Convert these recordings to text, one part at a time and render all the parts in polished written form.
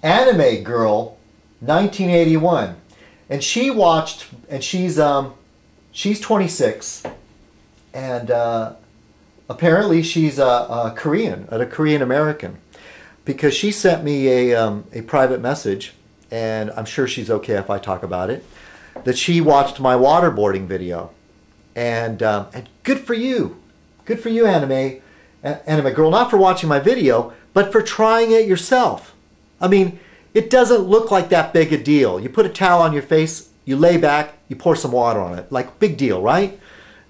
Anime Girl 1981, and she watched, and she's 26, and apparently she's a Korean, a Korean American, because she sent me a private message, and I'm sure she's okay if I talk about it, that she watched my waterboarding video, and good for you, anime girl, not for watching my video, but for trying it yourself. I mean, it doesn't look like that big a deal. You put a towel on your face, you lay back, you pour some water on it, like big deal, right?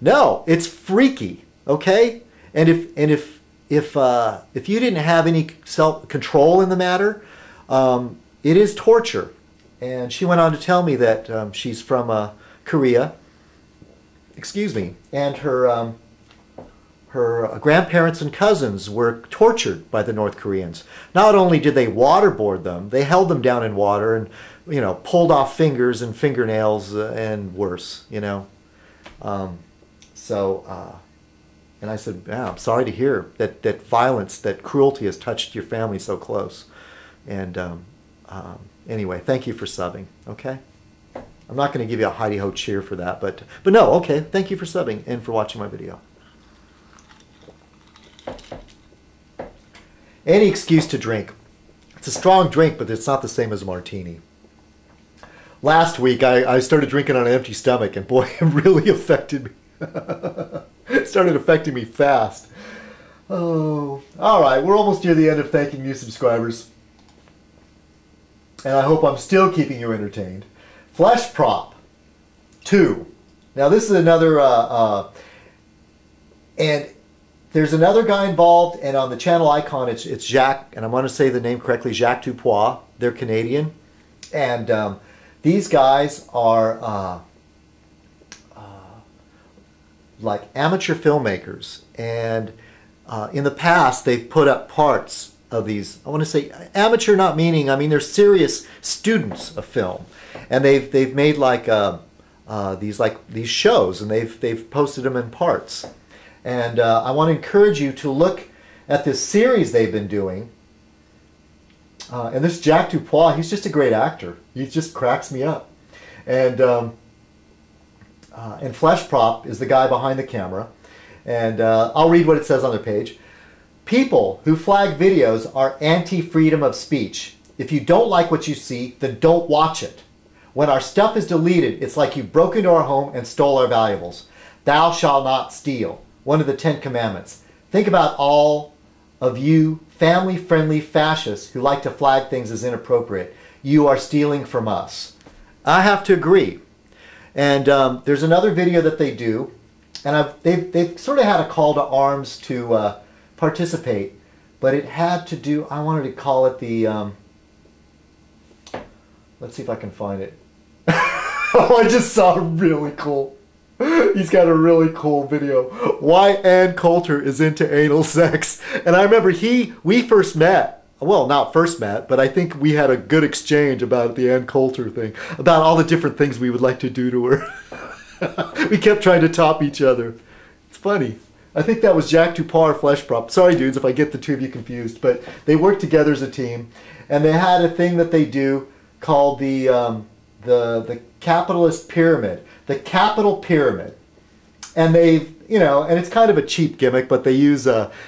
No, it's freaky, okay? And if you didn't have any self-control in the matter, it is torture. And she went on to tell me that she's from Korea, excuse me, and her grandparents and cousins were tortured by the North Koreans. Not only did they waterboard them, they held them down in water and, you know, pulled off fingers and fingernails and worse, you know. And I said, yeah, I'm sorry to hear that violence, that cruelty has touched your family so close. And anyway, thank you for subbing, okay? I'm not going to give you a Heidi-ho cheer for that, but no, okay, thank you for subbing and for watching my video. Any excuse to drink. It's a strong drink, but it's not the same as a martini. Last week, I started drinking on an empty stomach, and boy, it really affected me. It started affecting me fast. Oh, all right, we're almost near the end of thanking new subscribers. And I hope I'm still keeping you entertained. Flesh Prop 2. Now, this is another, and there's another guy involved, and on the channel icon, it's Jacques, and I'm going to say the name correctly, Jacques Dupois. They're Canadian. And these guys are like amateur filmmakers. And in the past, they've put up parts of these, I want to say amateur, not meaning, I mean, they're serious students of film. And they've made like these shows, and they've posted them in parts. And I want to encourage you to look at this series they've been doing. And this Jacques Dupois, he's just a great actor. He just cracks me up. And Flesh Prop is the guy behind the camera. And I'll read what it says on their page. People who flag videos are anti-freedom of speech. If you don't like what you see, then don't watch it. When our stuff is deleted, it's like you broke into our home and stole our valuables. Thou shalt not steal. One of the 10 Commandments. Think about all of you family-friendly fascists who like to flag things as inappropriate. You are stealing from us. I have to agree. And there's another video that they do, and they've sort of had a call to arms to participate, but it had to do, I wanted to call it the, let's see if I can find it. Oh, I just saw a really cool. He's got a really cool video. Why Ann Coulter is into anal sex. And I remember we first met. Well, not first met, but I think we had a good exchange about the Ann Coulter thing. About all the different things we would like to do to her. We kept trying to top each other. It's funny. I think that was Jacques Dupois or Flesh Prop. Sorry, dudes, if I get the two of you confused. But they work together as a team. And they had a thing that they do called the capitalist pyramid. The capital pyramid. And they've, you know, and it's kind of a cheap gimmick, but they use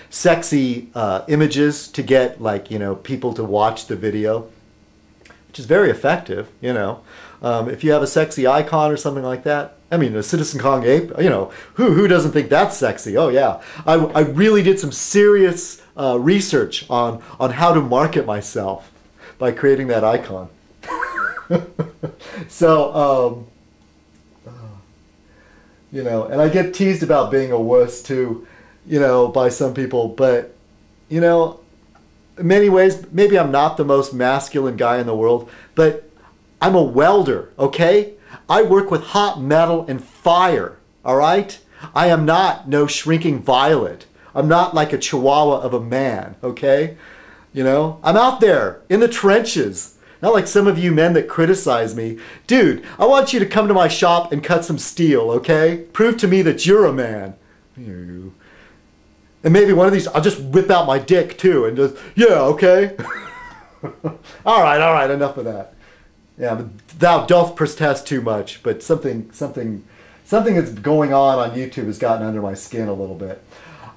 sexy images to get, like, you know, people to watch the video, which is very effective, you know. If you have a sexy icon or something like that, I mean, a Citizenkong ape, you know, who doesn't think that's sexy? Oh, yeah. I really did some serious research on how to market myself by creating that icon. So, you know, and I get teased about being a wuss too, you know, by some people, but, you know, in many ways, maybe I'm not the most masculine guy in the world, but I'm a welder, okay? I work with hot metal and fire, all right? I am not no shrinking violet. I'm not like a chihuahua of a man, okay? You know, I'm out there in the trenches. Not like some of you men that criticize me. Dude, I want you to come to my shop and cut some steel, okay? Prove to me that you're a man. And maybe one of these, I'll just whip out my dick too and just, yeah, okay? All right, enough of that. Yeah, but thou doth protest too much, but something that's going on YouTube has gotten under my skin a little bit.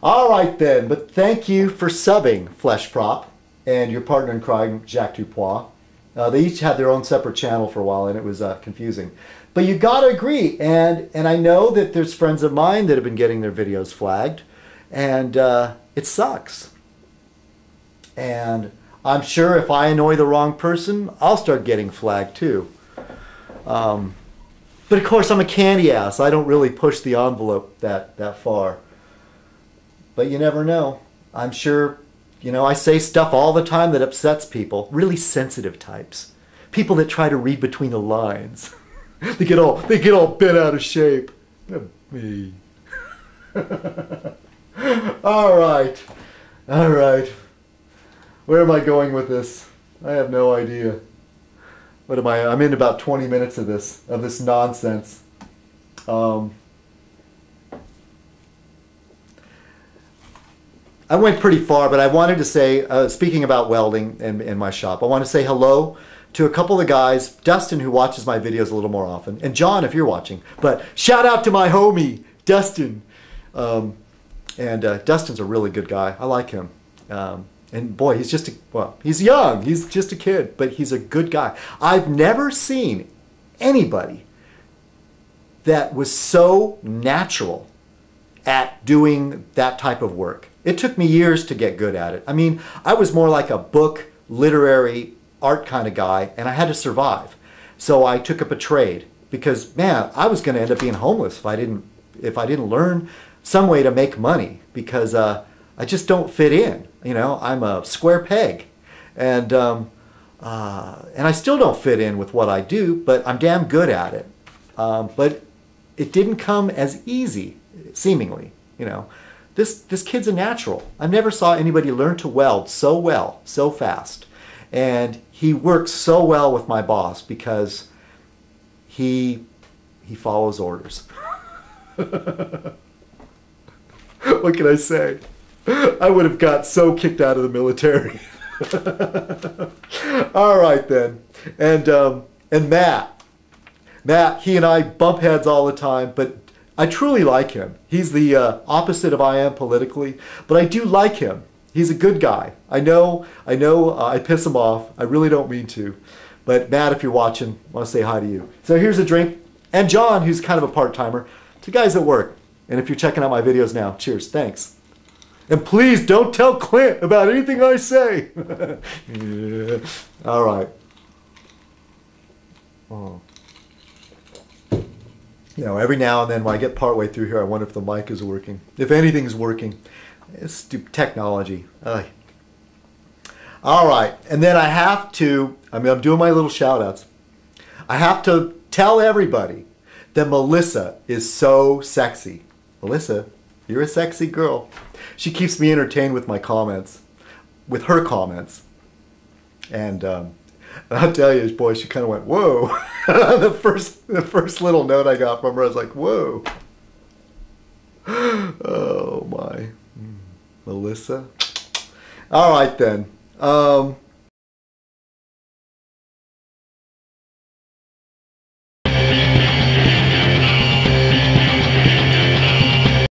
All right then, but thank you for subbing, Flesh Prop, and your partner in crime, Jacques Dupois. They each had their own separate channel for a while, and it was confusing. But you gotta agree, and I know that there's friends of mine that have been getting their videos flagged, and it sucks. And I'm sure if I annoy the wrong person, I'll start getting flagged too. But of course, I'm a candy ass. I don't really push the envelope that far. But you never know. I'm sure, you know, I say stuff all the time that upsets people. Really sensitive types. People that try to read between the lines. They get all bent out of shape. Me. All right. Where am I going with this? I have no idea. What am I? I'm in about 20 minutes of this nonsense. I went pretty far, but I wanted to say, speaking about welding in my shop, I want to say hello to a couple of guys, Dustin, who watches my videos a little more often, and John, if you're watching. But shout out to my homie, Dustin. Dustin's a really good guy. I like him. And boy, he's young. He's just a kid, but he's a good guy. I've never seen anybody that was so natural at doing that type of work. It took me years to get good at it. I mean, I was more like a book, literary, art kind of guy, and I had to survive. So I took up a trade because, man, I was going to end up being homeless if I didn't learn some way to make money, because I just don't fit in. You know, I'm a square peg, and I still don't fit in with what I do, but I'm damn good at it. But it didn't come as easy, seemingly. You know, this kid's a natural. I never saw anybody learn to weld so well, so fast, and he works so well with my boss because he follows orders. What can I say? I would have got so kicked out of the military. All right then, and Matt, he and I bump heads all the time, but I truly like him. He's the opposite of I am politically, but I do like him. He's a good guy. I know I piss him off. I really don't mean to, but Matt, if you're watching, I want to say hi to you. So here's a drink, and John, who's kind of a part-timer, to guys at work. And if you're checking out my videos now, cheers, thanks. And please don't tell Clint about anything I say. Yeah. All right. Oh. You know, every now and then when I get partway through here, I wonder if the mic is working. If anything's working. It's technology. All right. And then I have to, I'm doing my little shout outs. I have to tell everybody that Melissa is so sexy. Melissa, you're a sexy girl. She keeps me entertained with my comments, with her comments. And I'll tell you, boy, she kind of went, whoa. the first little note I got from her, I was like, whoa. Oh, my. Melissa. All right, then.